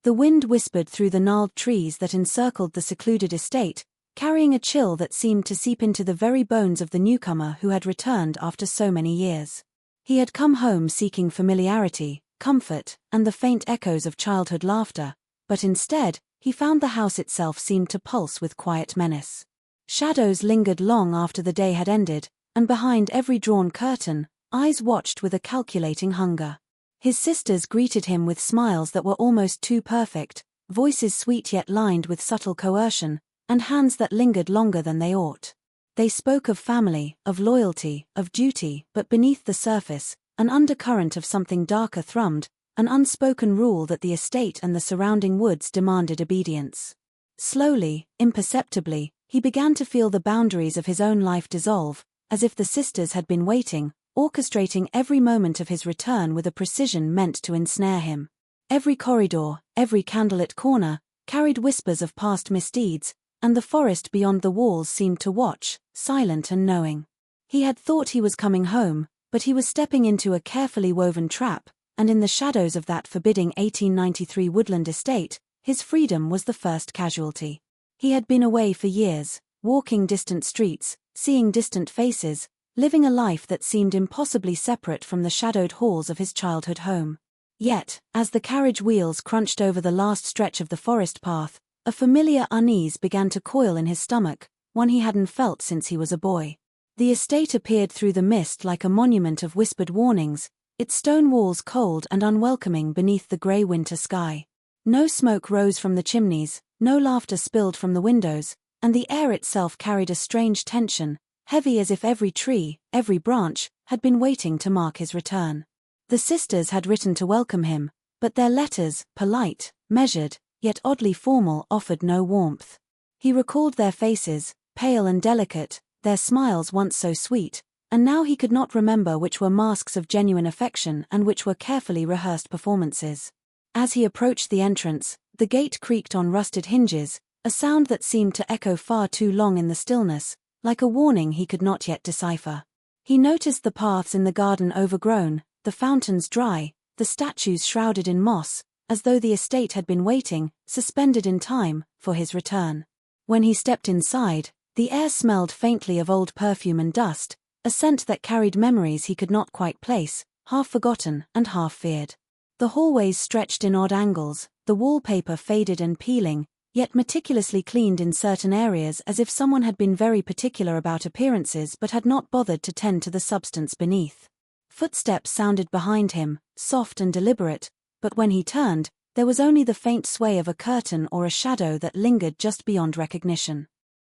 The wind whispered through the gnarled trees that encircled the secluded estate, carrying a chill that seemed to seep into the very bones of the newcomer who had returned after so many years. He had come home seeking familiarity, comfort, and the faint echoes of childhood laughter, but instead, he found the house itself seemed to pulse with quiet menace. Shadows lingered long after the day had ended, and behind every drawn curtain, eyes watched with a calculating hunger. His sisters greeted him with smiles that were almost too perfect, voices sweet yet lined with subtle coercion, and hands that lingered longer than they ought. They spoke of family, of loyalty, of duty, but beneath the surface, an undercurrent of something darker thrummed, an unspoken rule that the estate and the surrounding woods demanded obedience. Slowly, imperceptibly, he began to feel the boundaries of his own life dissolve, as if the sisters had been waiting, orchestrating every moment of his return with a precision meant to ensnare him. Every corridor, every candlelit corner, carried whispers of past misdeeds, and the forest beyond the walls seemed to watch, silent and knowing. He had thought he was coming home, but he was stepping into a carefully woven trap, and in the shadows of that forbidding 1893 woodland estate, his freedom was the first casualty. He had been away for years, walking distant streets, seeing distant faces, living a life that seemed impossibly separate from the shadowed halls of his childhood home. Yet, as the carriage wheels crunched over the last stretch of the forest path, a familiar unease began to coil in his stomach, one he hadn't felt since he was a boy. The estate appeared through the mist like a monument of whispered warnings, its stone walls cold and unwelcoming beneath the grey winter sky. No smoke rose from the chimneys, no laughter spilled from the windows, and the air itself carried a strange tension, heavy as if every tree, every branch, had been waiting to mark his return. The sisters had written to welcome him, but their letters, polite, measured, yet oddly formal, offered no warmth. He recalled their faces, pale and delicate, their smiles once so sweet, and now he could not remember which were masks of genuine affection and which were carefully rehearsed performances. As he approached the entrance, the gate creaked on rusted hinges, a sound that seemed to echo far too long in the stillness, like a warning he could not yet decipher. He noticed the paths in the garden overgrown, the fountains dry, the statues shrouded in moss, as though the estate had been waiting, suspended in time, for his return. When he stepped inside, the air smelled faintly of old perfume and dust, a scent that carried memories he could not quite place, half forgotten and half feared. The hallways stretched in odd angles, the wallpaper faded and peeling, yet meticulously cleaned in certain areas as if someone had been very particular about appearances but had not bothered to tend to the substance beneath. Footsteps sounded behind him, soft and deliberate, but when he turned, there was only the faint sway of a curtain or a shadow that lingered just beyond recognition.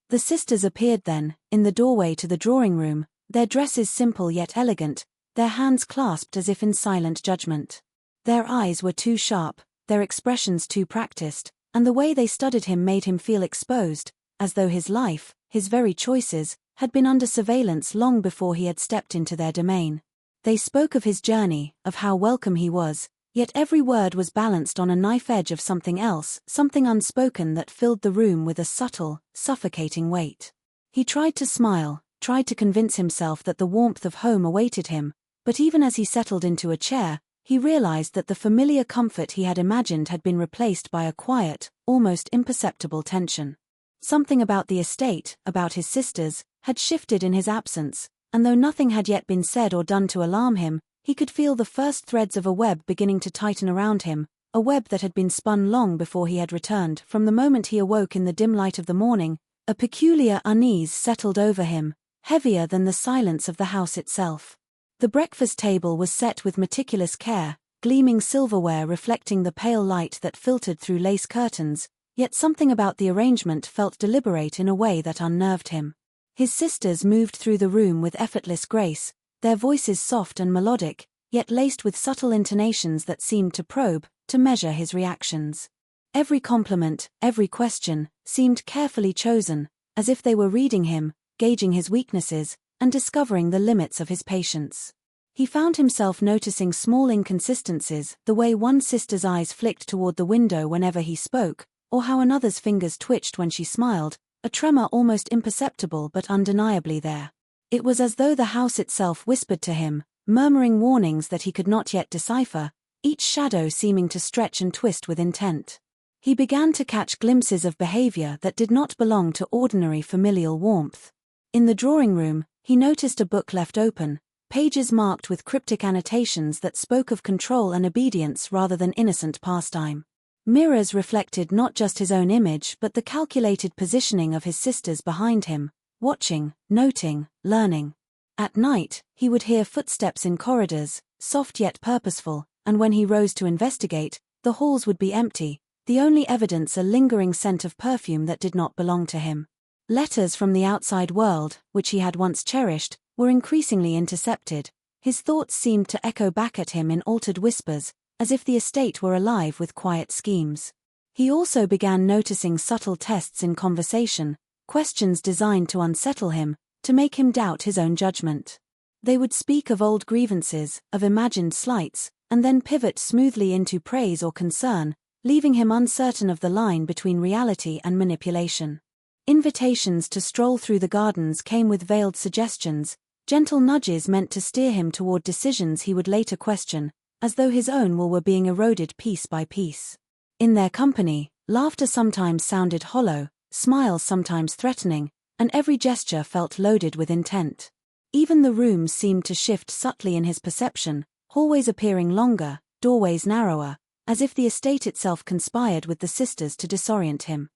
The sisters appeared then, in the doorway to the drawing room, their dresses simple yet elegant, their hands clasped as if in silent judgment. Their eyes were too sharp, their expressions too practiced, and the way they studied him made him feel exposed, as though his life, his very choices, had been under surveillance long before he had stepped into their domain. They spoke of his journey, of how welcome he was, yet every word was balanced on a knife edge of something else, something unspoken that filled the room with a subtle, suffocating weight. He tried to smile, tried to convince himself that the warmth of home awaited him, but even as he settled into a chair, he realized that the familiar comfort he had imagined had been replaced by a quiet, almost imperceptible tension. Something about the estate, about his sisters, had shifted in his absence, and though nothing had yet been said or done to alarm him, he could feel the first threads of a web beginning to tighten around him, a web that had been spun long before he had returned. From the moment he awoke in the dim light of the morning, a peculiar unease settled over him, heavier than the silence of the house itself. The breakfast table was set with meticulous care, gleaming silverware reflecting the pale light that filtered through lace curtains, yet something about the arrangement felt deliberate in a way that unnerved him. His sisters moved through the room with effortless grace, their voices soft and melodic, yet laced with subtle intonations that seemed to probe, to measure his reactions. Every compliment, every question, seemed carefully chosen, as if they were reading him, gauging his weaknesses, and discovering the limits of his patience. He found himself noticing small inconsistencies, the way one sister's eyes flicked toward the window whenever he spoke, or how another's fingers twitched when she smiled, a tremor almost imperceptible but undeniably there. It was as though the house itself whispered to him, murmuring warnings that he could not yet decipher, each shadow seeming to stretch and twist with intent. He began to catch glimpses of behavior that did not belong to ordinary familial warmth. In the drawing room, he noticed a book left open, pages marked with cryptic annotations that spoke of control and obedience rather than innocent pastime. Mirrors reflected not just his own image but the calculated positioning of his sisters behind him, watching, noting, learning. At night, he would hear footsteps in corridors, soft yet purposeful, and when he rose to investigate, the halls would be empty, the only evidence a lingering scent of perfume that did not belong to him. Letters from the outside world, which he had once cherished, were increasingly intercepted. His thoughts seemed to echo back at him in altered whispers, as if the estate were alive with quiet schemes. He also began noticing subtle tests in conversation, questions designed to unsettle him, to make him doubt his own judgment. They would speak of old grievances, of imagined slights, and then pivot smoothly into praise or concern, leaving him uncertain of the line between reality and manipulation. Invitations to stroll through the gardens came with veiled suggestions, gentle nudges meant to steer him toward decisions he would later question, as though his own will were being eroded piece by piece. In their company, laughter sometimes sounded hollow, smiles sometimes threatening, and every gesture felt loaded with intent. Even the rooms seemed to shift subtly in his perception, hallways appearing longer, doorways narrower, as if the estate itself conspired with the sisters to disorient him.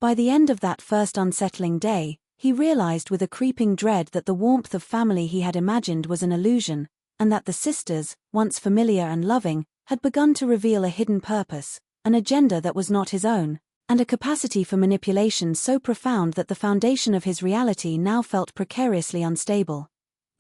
By the end of that first unsettling day, he realized with a creeping dread that the warmth of family he had imagined was an illusion, and that the sisters, once familiar and loving, had begun to reveal a hidden purpose, an agenda that was not his own, and a capacity for manipulation so profound that the foundation of his reality now felt precariously unstable.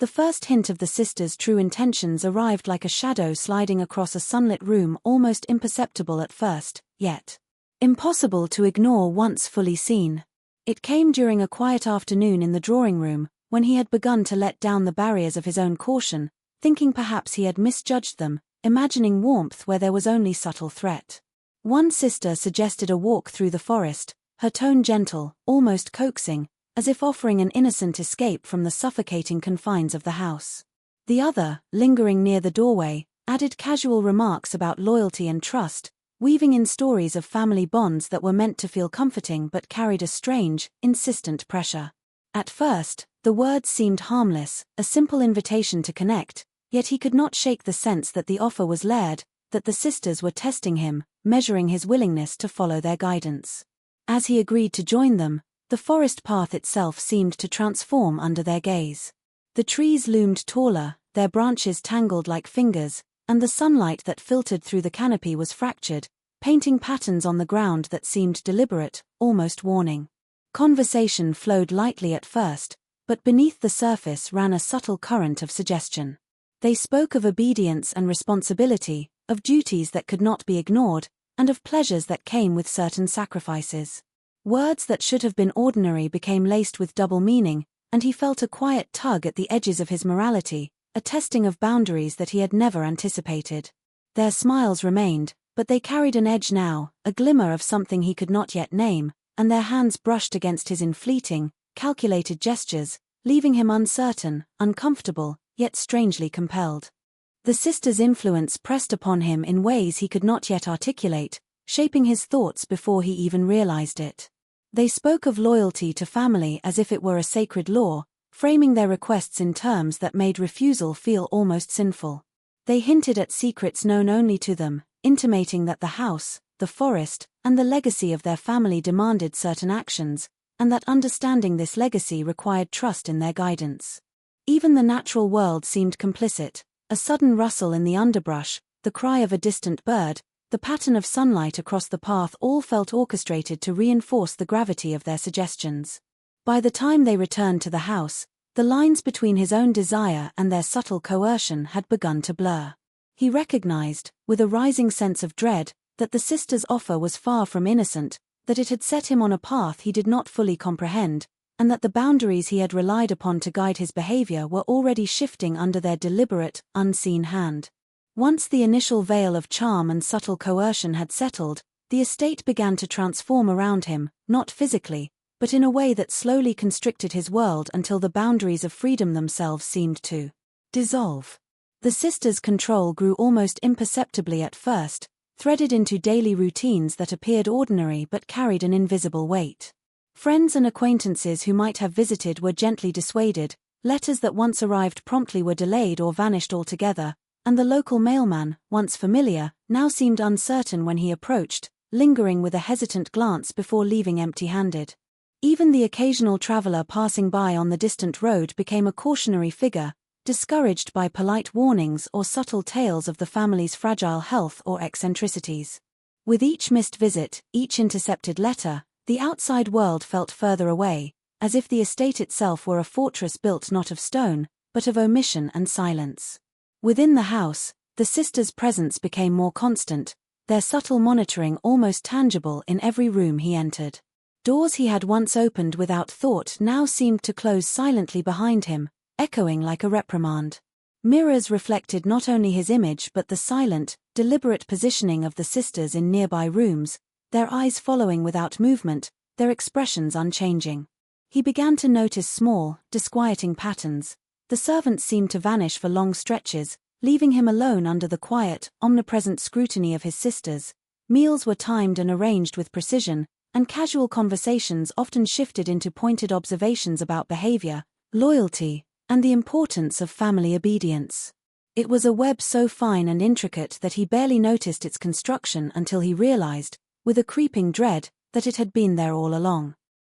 The first hint of the sisters' true intentions arrived like a shadow sliding across a sunlit room, almost imperceptible at first, yet impossible to ignore once fully seen. It came during a quiet afternoon in the drawing room, when he had begun to let down the barriers of his own caution, thinking perhaps he had misjudged them, imagining warmth where there was only subtle threat. One sister suggested a walk through the forest, her tone gentle, almost coaxing, as if offering an innocent escape from the suffocating confines of the house. The other, lingering near the doorway, added casual remarks about loyalty and trust, weaving in stories of family bonds that were meant to feel comforting but carried a strange, insistent pressure. At first, the words seemed harmless, a simple invitation to connect, yet he could not shake the sense that the offer was layered, that the sisters were testing him, measuring his willingness to follow their guidance. As he agreed to join them, the forest path itself seemed to transform under their gaze. The trees loomed taller, their branches tangled like fingers, and the sunlight that filtered through the canopy was fractured, painting patterns on the ground that seemed deliberate, almost warning. Conversation flowed lightly at first, but beneath the surface ran a subtle current of suggestion. They spoke of obedience and responsibility, of duties that could not be ignored, and of pleasures that came with certain sacrifices. Words that should have been ordinary became laced with double meaning, and he felt a quiet tug at the edges of his morality, a testing of boundaries that he had never anticipated. Their smiles remained, but they carried an edge now, a glimmer of something he could not yet name, and their hands brushed against his in fleeting, calculated gestures, leaving him uncertain, uncomfortable, yet strangely compelled. The sisters' influence pressed upon him in ways he could not yet articulate, shaping his thoughts before he even realized it. They spoke of loyalty to family as if it were a sacred law, framing their requests in terms that made refusal feel almost sinful. They hinted at secrets known only to them, intimating that the house, the forest, and the legacy of their family demanded certain actions, and that understanding this legacy required trust in their guidance. Even the natural world seemed complicit, a sudden rustle in the underbrush, the cry of a distant bird, the pattern of sunlight across the path all felt orchestrated to reinforce the gravity of their suggestions. By the time they returned to the house, the lines between his own desire and their subtle coercion had begun to blur. He recognized, with a rising sense of dread, that the sisters' offer was far from innocent, that it had set him on a path he did not fully comprehend, and that the boundaries he had relied upon to guide his behavior were already shifting under their deliberate, unseen hand. Once the initial veil of charm and subtle coercion had settled, the estate began to transform around him, not physically, but in a way that slowly constricted his world until the boundaries of freedom themselves seemed to dissolve. The sisters' control grew almost imperceptibly at first, threaded into daily routines that appeared ordinary but carried an invisible weight. Friends and acquaintances who might have visited were gently dissuaded, letters that once arrived promptly were delayed or vanished altogether, and the local mailman, once familiar, now seemed uncertain when he approached, lingering with a hesitant glance before leaving empty-handed. Even the occasional traveler passing by on the distant road became a cautionary figure, discouraged by polite warnings or subtle tales of the family's fragile health or eccentricities. With each missed visit, each intercepted letter, the outside world felt further away, as if the estate itself were a fortress built not of stone, but of omission and silence. Within the house, the sisters' presence became more constant, their subtle monitoring almost tangible in every room he entered. Doors he had once opened without thought now seemed to close silently behind him, echoing like a reprimand. Mirrors reflected not only his image but the silent, deliberate positioning of the sisters in nearby rooms, their eyes following without movement, their expressions unchanging. He began to notice small, disquieting patterns. The servants seemed to vanish for long stretches, leaving him alone under the quiet, omnipresent scrutiny of his sisters. Meals were timed and arranged with precision, and casual conversations often shifted into pointed observations about behavior, loyalty, and the importance of family obedience. It was a web so fine and intricate that he barely noticed its construction until he realized, with a creeping dread, that it had been there all along.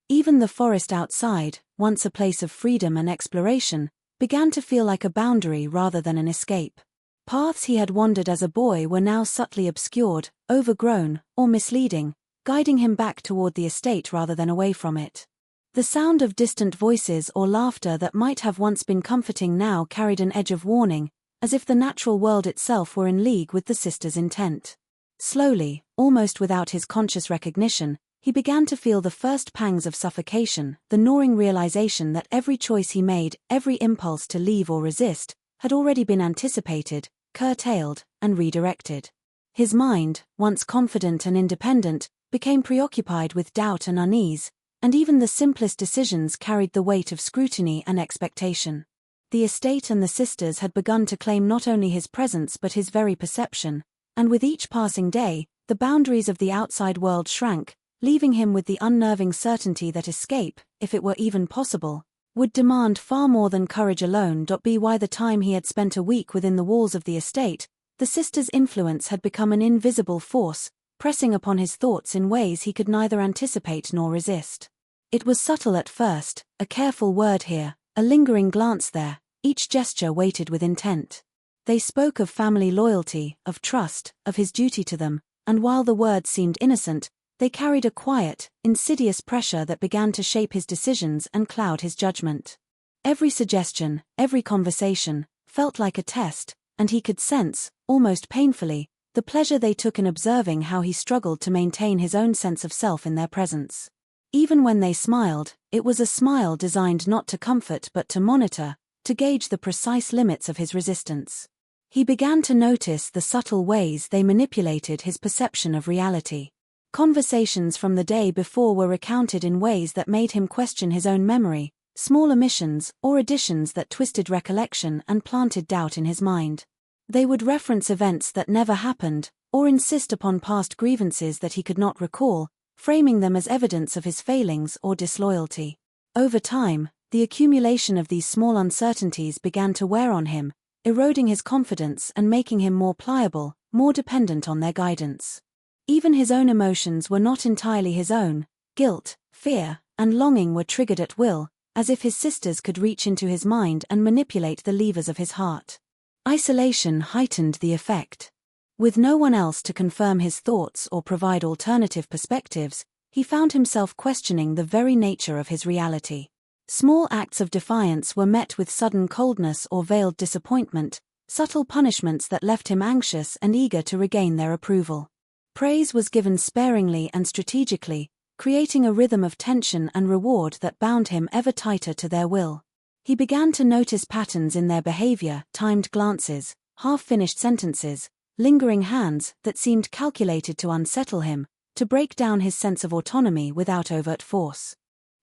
Even the forest outside, once a place of freedom and exploration, began to feel like a boundary rather than an escape. Paths he had wandered as a boy were now subtly obscured, overgrown, or misleading, guiding him back toward the estate rather than away from it. The sound of distant voices or laughter that might have once been comforting now carried an edge of warning, as if the natural world itself were in league with the sisters' intent. Slowly, almost without his conscious recognition, he began to feel the first pangs of suffocation, the gnawing realization that every choice he made, every impulse to leave or resist, had already been anticipated, curtailed, and redirected. His mind, once confident and independent, became preoccupied with doubt and unease, and even the simplest decisions carried the weight of scrutiny and expectation. The estate and the sisters had begun to claim not only his presence but his very perception, and with each passing day, the boundaries of the outside world shrank, leaving him with the unnerving certainty that escape, if it were even possible, would demand far more than courage alone. By the time he had spent a week within the walls of the estate, the sisters' influence had become an invisible force, pressing upon his thoughts in ways he could neither anticipate nor resist. It was subtle at first, a careful word here, a lingering glance there, each gesture weighted with intent. They spoke of family loyalty, of trust, of his duty to them, and while the words seemed innocent, they carried a quiet, insidious pressure that began to shape his decisions and cloud his judgment. Every suggestion, every conversation, felt like a test, and he could sense, almost painfully, the pleasure they took in observing how he struggled to maintain his own sense of self in their presence. Even when they smiled, it was a smile designed not to comfort but to monitor, to gauge the precise limits of his resistance. He began to notice the subtle ways they manipulated his perception of reality. Conversations from the day before were recounted in ways that made him question his own memory, small omissions or additions that twisted recollection and planted doubt in his mind. They would reference events that never happened, or insist upon past grievances that he could not recall, framing them as evidence of his failings or disloyalty. Over time, the accumulation of these small uncertainties began to wear on him, eroding his confidence and making him more pliable, more dependent on their guidance. Even his own emotions were not entirely his own. Guilt, fear, and longing were triggered at will, as if his sisters could reach into his mind and manipulate the levers of his heart. Isolation heightened the effect. With no one else to confirm his thoughts or provide alternative perspectives, he found himself questioning the very nature of his reality. Small acts of defiance were met with sudden coldness or veiled disappointment, subtle punishments that left him anxious and eager to regain their approval. Praise was given sparingly and strategically, creating a rhythm of tension and reward that bound him ever tighter to their will. He began to notice patterns in their behavior, timed glances, half-finished sentences, lingering hands that seemed calculated to unsettle him, to break down his sense of autonomy without overt force.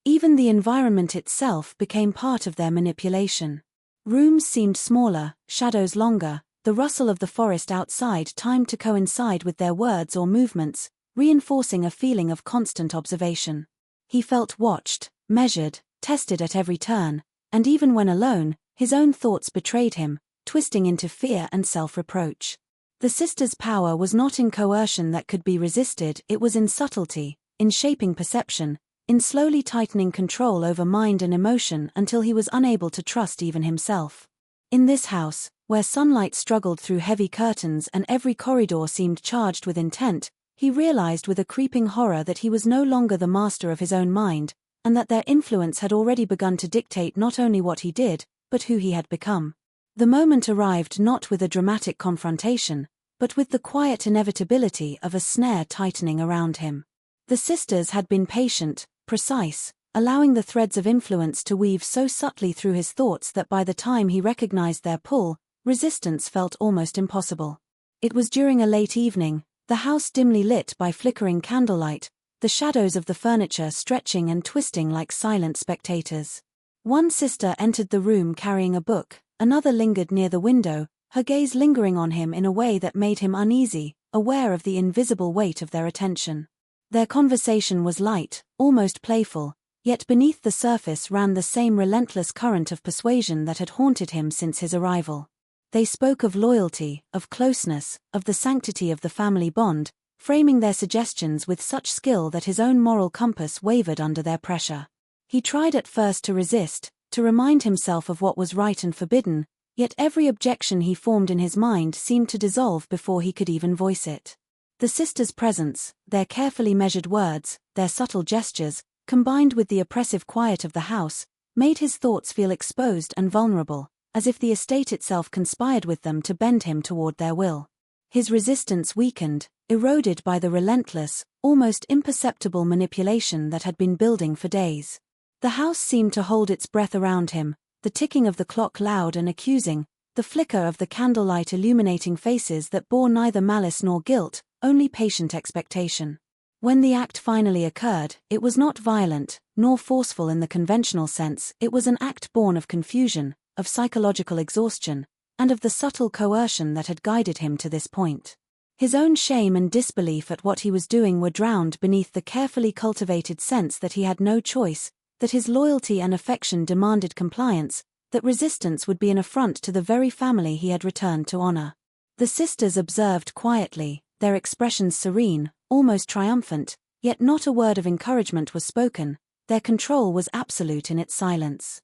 Even the environment itself became part of their manipulation. Rooms seemed smaller, shadows longer, the rustle of the forest outside timed to coincide with their words or movements, reinforcing a feeling of constant observation. He felt watched, measured, tested at every turn, and even when alone, his own thoughts betrayed him, twisting into fear and self-reproach. The sisters' power was not in coercion that could be resisted, it was in subtlety, in shaping perception, in slowly tightening control over mind and emotion until he was unable to trust even himself. In this house, where sunlight struggled through heavy curtains and every corridor seemed charged with intent, he realized with a creeping horror that he was no longer the master of his own mind, and that their influence had already begun to dictate not only what he did, but who he had become. The moment arrived not with a dramatic confrontation, but with the quiet inevitability of a snare tightening around him. The sisters had been patient, precise, allowing the threads of influence to weave so subtly through his thoughts that by the time he recognized their pull, resistance felt almost impossible. It was during a late evening, the house dimly lit by flickering candlelight, the shadows of the furniture stretching and twisting like silent spectators. One sister entered the room carrying a book, another lingered near the window, her gaze lingering on him in a way that made him uneasy, aware of the invisible weight of their attention. Their conversation was light, almost playful, yet beneath the surface ran the same relentless current of persuasion that had haunted him since his arrival. They spoke of loyalty, of closeness, of the sanctity of the family bond, framing their suggestions with such skill that his own moral compass wavered under their pressure. He tried at first to resist, to remind himself of what was right and forbidden, yet every objection he formed in his mind seemed to dissolve before he could even voice it. The sisters' presence, their carefully measured words, their subtle gestures, combined with the oppressive quiet of the house, made his thoughts feel exposed and vulnerable, as if the estate itself conspired with them to bend him toward their will. His resistance weakened, eroded by the relentless, almost imperceptible manipulation that had been building for days. The house seemed to hold its breath around him, the ticking of the clock loud and accusing, the flicker of the candlelight illuminating faces that bore neither malice nor guilt, only patient expectation. When the act finally occurred, it was not violent, nor forceful in the conventional sense, it was an act born of confusion, of psychological exhaustion, and of the subtle coercion that had guided him to this point. His own shame and disbelief at what he was doing were drowned beneath the carefully cultivated sense that he had no choice, that his loyalty and affection demanded compliance, that resistance would be an affront to the very family he had returned to honor. The sisters observed quietly, their expressions serene, almost triumphant, yet not a word of encouragement was spoken, their control was absolute in its silence.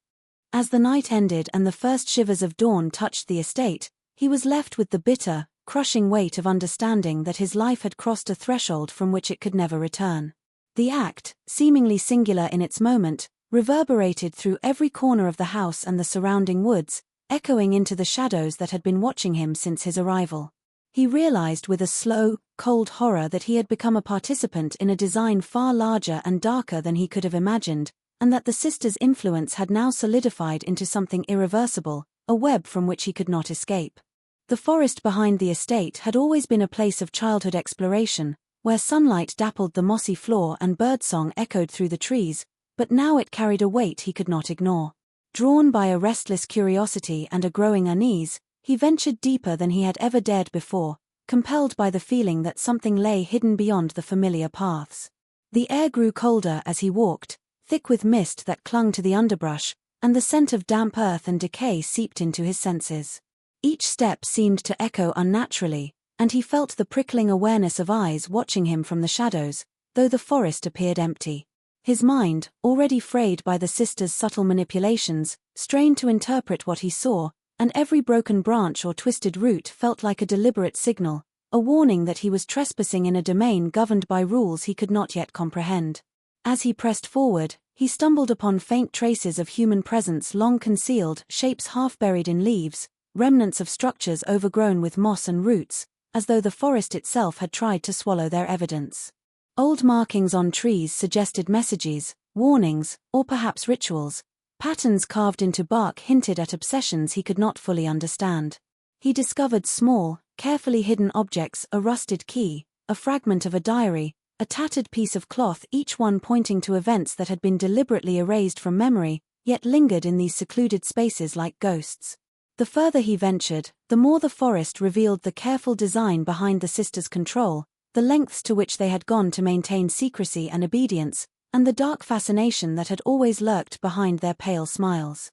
As the night ended and the first shivers of dawn touched the estate, he was left with the bitter, crushing weight of understanding that his life had crossed a threshold from which it could never return. The act, seemingly singular in its moment, reverberated through every corner of the house and the surrounding woods, echoing into the shadows that had been watching him since his arrival. He realized with a slow, cold horror that he had become a participant in a design far larger and darker than he could have imagined, and that the sisters' influence had now solidified into something irreversible, a web from which he could not escape. The forest behind the estate had always been a place of childhood exploration, where sunlight dappled the mossy floor and birdsong echoed through the trees, but now it carried a weight he could not ignore. Drawn by a restless curiosity and a growing unease, he ventured deeper than he had ever dared before, compelled by the feeling that something lay hidden beyond the familiar paths. The air grew colder as he walked, thick with mist that clung to the underbrush, and the scent of damp earth and decay seeped into his senses. Each step seemed to echo unnaturally, and he felt the prickling awareness of eyes watching him from the shadows, though the forest appeared empty. His mind, already frayed by the sisters' subtle manipulations, strained to interpret what he saw, and every broken branch or twisted root felt like a deliberate signal, a warning that he was trespassing in a domain governed by rules he could not yet comprehend. As he pressed forward, he stumbled upon faint traces of human presence long concealed, shapes half buried in leaves, remnants of structures overgrown with moss and roots, as though the forest itself had tried to swallow their evidence. Old markings on trees suggested messages, warnings, or perhaps rituals. Patterns carved into bark hinted at obsessions he could not fully understand. He discovered small, carefully hidden objects, a rusted key, a fragment of a diary, a tattered piece of cloth, each one pointing to events that had been deliberately erased from memory, yet lingered in these secluded spaces like ghosts. The further he ventured, the more the forest revealed the careful design behind the sisters' control, the lengths to which they had gone to maintain secrecy and obedience, and the dark fascination that had always lurked behind their pale smiles.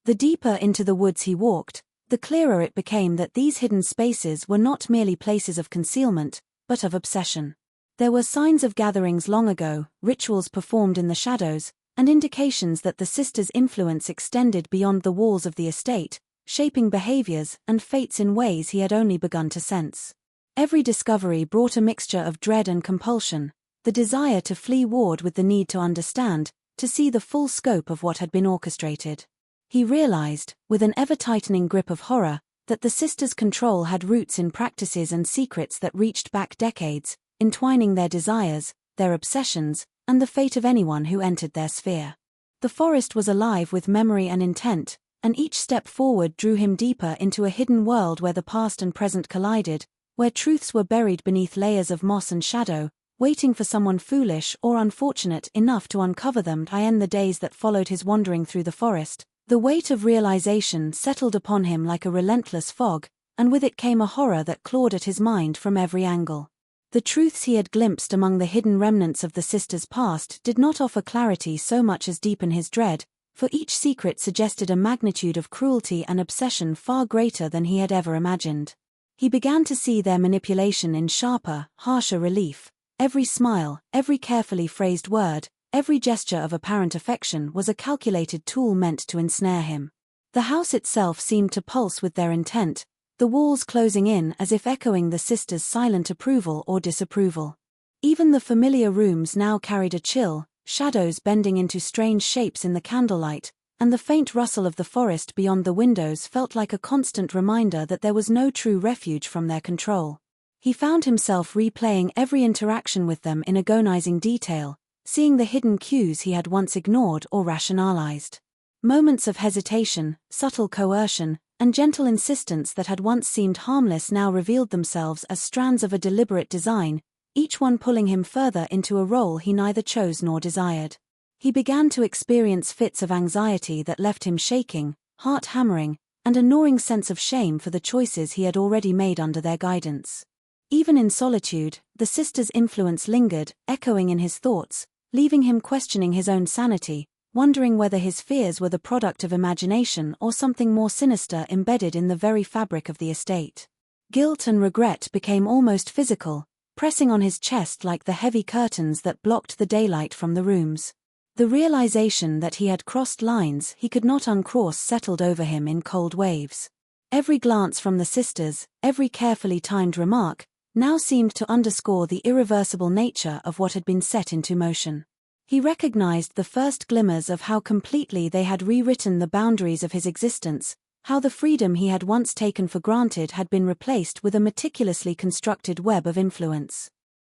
The deeper into the woods he walked, the clearer it became that these hidden spaces were not merely places of concealment, but of obsession. There were signs of gatherings long ago, rituals performed in the shadows, and indications that the sisters' influence extended beyond the walls of the estate, shaping behaviors and fates in ways he had only begun to sense. Every discovery brought a mixture of dread and compulsion, the desire to flee warred with the need to understand, to see the full scope of what had been orchestrated. He realized, with an ever-tightening grip of horror, that the sisters' control had roots in practices and secrets that reached back decades, entwining their desires, their obsessions, and the fate of anyone who entered their sphere. The forest was alive with memory and intent, and each step forward drew him deeper into a hidden world where the past and present collided, where truths were buried beneath layers of moss and shadow, waiting for someone foolish or unfortunate enough to uncover them. In the days that followed his wandering through the forest, the weight of realization settled upon him like a relentless fog, and with it came a horror that clawed at his mind from every angle. The truths he had glimpsed among the hidden remnants of the sisters' past did not offer clarity so much as deepen his dread, for each secret suggested a magnitude of cruelty and obsession far greater than he had ever imagined. He began to see their manipulation in sharper, harsher relief. Every smile, every carefully phrased word, every gesture of apparent affection was a calculated tool meant to ensnare him. The house itself seemed to pulse with their intent, the walls closing in as if echoing the sisters' silent approval or disapproval. Even the familiar rooms now carried a chill, shadows bending into strange shapes in the candlelight, and the faint rustle of the forest beyond the windows felt like a constant reminder that there was no true refuge from their control. He found himself replaying every interaction with them in agonizing detail, seeing the hidden cues he had once ignored or rationalized. Moments of hesitation, subtle coercion, and gentle insistence that had once seemed harmless now revealed themselves as strands of a deliberate design, each one pulling him further into a role he neither chose nor desired. He began to experience fits of anxiety that left him shaking, heart hammering, and a gnawing sense of shame for the choices he had already made under their guidance. Even in solitude, the sisters' influence lingered, echoing in his thoughts, leaving him questioning his own sanity, wondering whether his fears were the product of imagination or something more sinister embedded in the very fabric of the estate. Guilt and regret became almost physical, pressing on his chest like the heavy curtains that blocked the daylight from the rooms. The realization that he had crossed lines he could not uncross settled over him in cold waves. Every glance from the sisters, every carefully timed remark, now seemed to underscore the irreversible nature of what had been set into motion. He recognized the first glimmers of how completely they had rewritten the boundaries of his existence, how the freedom he had once taken for granted had been replaced with a meticulously constructed web of influence.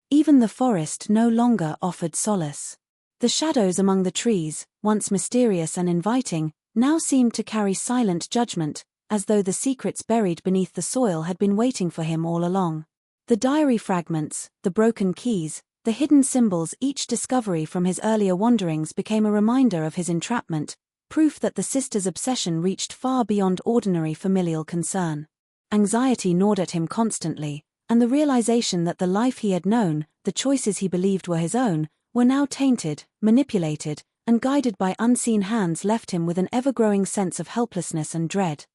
Even the forest no longer offered solace. The shadows among the trees, once mysterious and inviting, now seemed to carry silent judgment, as though the secrets buried beneath the soil had been waiting for him all along. The diary fragments, the broken keys, the hidden symbols, each discovery from his earlier wanderings became a reminder of his entrapment, proof that the sisters' obsession reached far beyond ordinary familial concern. Anxiety gnawed at him constantly, and the realization that the life he had known, the choices he believed were his own, were now tainted, manipulated, and guided by unseen hands left him with an ever-growing sense of helplessness and dread.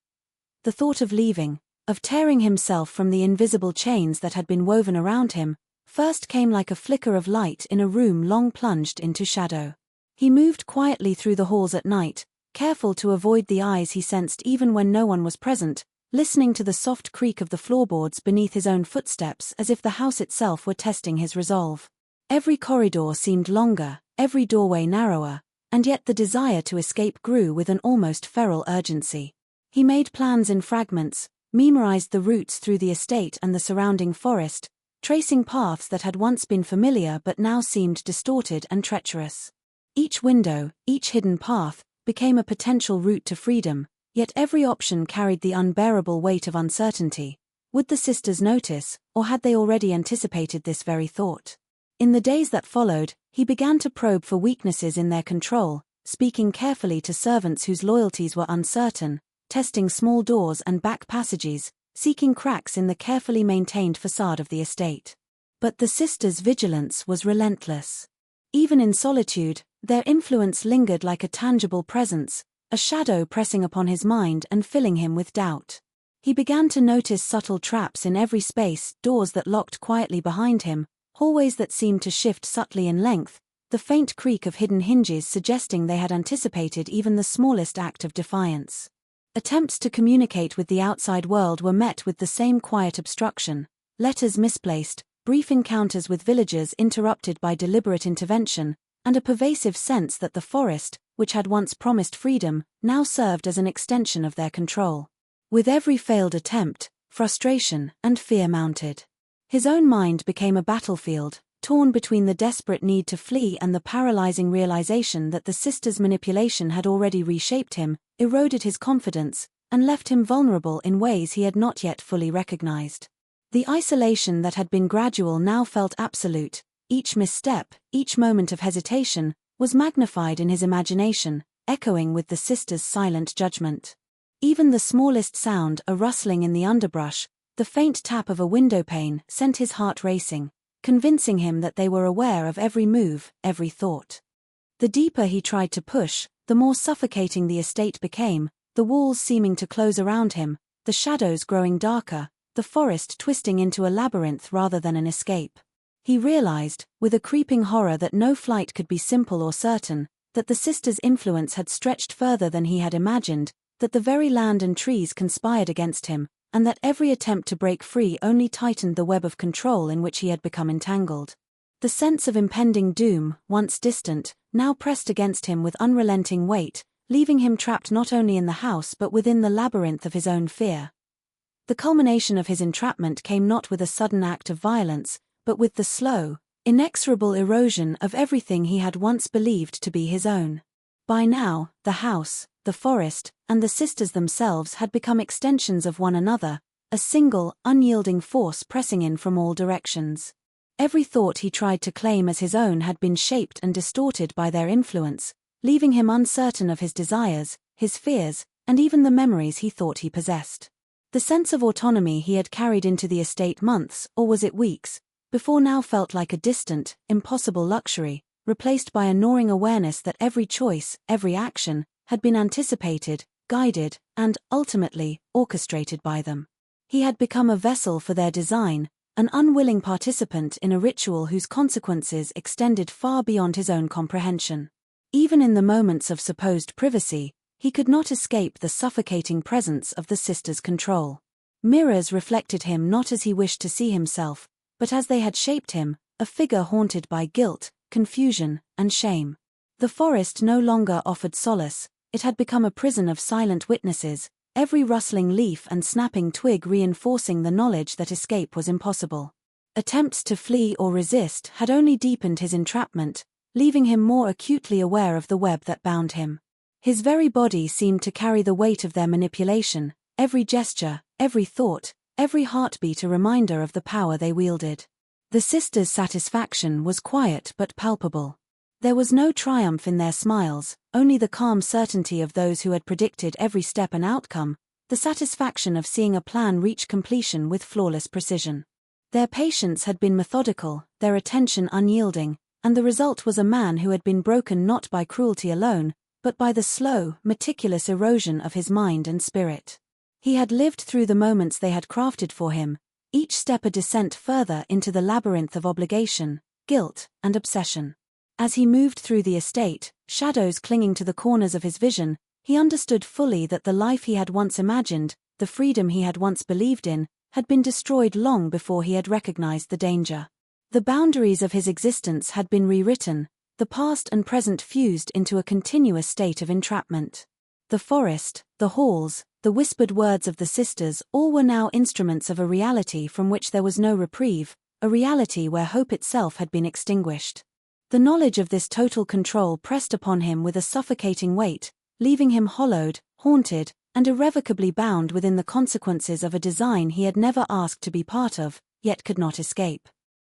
The thought of leaving, of tearing himself from the invisible chains that had been woven around him, first came like a flicker of light in a room long plunged into shadow. He moved quietly through the halls at night, careful to avoid the eyes he sensed even when no one was present, listening to the soft creak of the floorboards beneath his own footsteps as if the house itself were testing his resolve. Every corridor seemed longer, every doorway narrower, and yet the desire to escape grew with an almost feral urgency. He made plans in fragments, memorized the routes through the estate and the surrounding forest, tracing paths that had once been familiar but now seemed distorted and treacherous. Each window, each hidden path, became a potential route to freedom, yet every option carried the unbearable weight of uncertainty. Would the sisters notice, or had they already anticipated this very thought? In the days that followed, he began to probe for weaknesses in their control, speaking carefully to servants whose loyalties were uncertain, testing small doors and back passages, seeking cracks in the carefully maintained facade of the estate. But the sisters' vigilance was relentless. Even in solitude, their influence lingered like a tangible presence, a shadow pressing upon his mind and filling him with doubt. He began to notice subtle traps in every space, doors that locked quietly behind him, hallways that seemed to shift subtly in length, the faint creak of hidden hinges suggesting they had anticipated even the smallest act of defiance. Attempts to communicate with the outside world were met with the same quiet obstruction, letters misplaced, brief encounters with villagers interrupted by deliberate intervention, and a pervasive sense that the forest, which had once promised freedom, now served as an extension of their control. With every failed attempt, frustration and fear mounted. His own mind became a battlefield, torn between the desperate need to flee and the paralyzing realization that the sisters' manipulation had already reshaped him, eroded his confidence, and left him vulnerable in ways he had not yet fully recognized. The isolation that had been gradual now felt absolute. Each misstep, each moment of hesitation, was magnified in his imagination, echoing with the sisters' silent judgment. Even the smallest sound, a rustling in the underbrush, the faint tap of a windowpane, sent his heart racing, convincing him that they were aware of every move, every thought. The deeper he tried to push, the more suffocating the estate became, the walls seeming to close around him, the shadows growing darker, the forest twisting into a labyrinth rather than an escape. He realized, with a creeping horror, that no flight could be simple or certain, that the sisters' influence had stretched further than he had imagined, that the very land and trees conspired against him, and that every attempt to break free only tightened the web of control in which he had become entangled. The sense of impending doom, once distant, now pressed against him with unrelenting weight, leaving him trapped not only in the house but within the labyrinth of his own fear. The culmination of his entrapment came not with a sudden act of violence, but with the slow, inexorable erosion of everything he had once believed to be his own. By now, the house, the forest, and the sisters themselves had become extensions of one another, a single, unyielding force pressing in from all directions. Every thought he tried to claim as his own had been shaped and distorted by their influence, leaving him uncertain of his desires, his fears, and even the memories he thought he possessed. The sense of autonomy he had carried into the estate months, or was it weeks, before now felt like a distant, impossible luxury, replaced by a gnawing awareness that every choice, every action, had been anticipated, guided, and, ultimately, orchestrated by them. He had become a vessel for their design, an unwilling participant in a ritual whose consequences extended far beyond his own comprehension. Even in the moments of supposed privacy, he could not escape the suffocating presence of the sisters' control. Mirrors reflected him not as he wished to see himself, but as they had shaped him, a figure haunted by guilt, confusion, and shame. The forest no longer offered solace. It had become a prison of silent witnesses, every rustling leaf and snapping twig reinforcing the knowledge that escape was impossible. Attempts to flee or resist had only deepened his entrapment, leaving him more acutely aware of the web that bound him. His very body seemed to carry the weight of their manipulation, every gesture, every thought, every heartbeat a reminder of the power they wielded. The sisters' satisfaction was quiet but palpable. There was no triumph in their smiles, only the calm certainty of those who had predicted every step and outcome, the satisfaction of seeing a plan reach completion with flawless precision. Their patience had been methodical, their attention unyielding, and the result was a man who had been broken not by cruelty alone, but by the slow, meticulous erosion of his mind and spirit. He had lived through the moments they had crafted for him, each step a descent further into the labyrinth of obligation, guilt, and obsession. As he moved through the estate, shadows clinging to the corners of his vision, he understood fully that the life he had once imagined, the freedom he had once believed in, had been destroyed long before he had recognized the danger. The boundaries of his existence had been rewritten, the past and present fused into a continuous state of entrapment. The forest, the halls, the whispered words of the sisters, all were now instruments of a reality from which there was no reprieve, a reality where hope itself had been extinguished. The knowledge of this total control pressed upon him with a suffocating weight, leaving him hollowed, haunted, and irrevocably bound within the consequences of a design he had never asked to be part of, yet could not escape.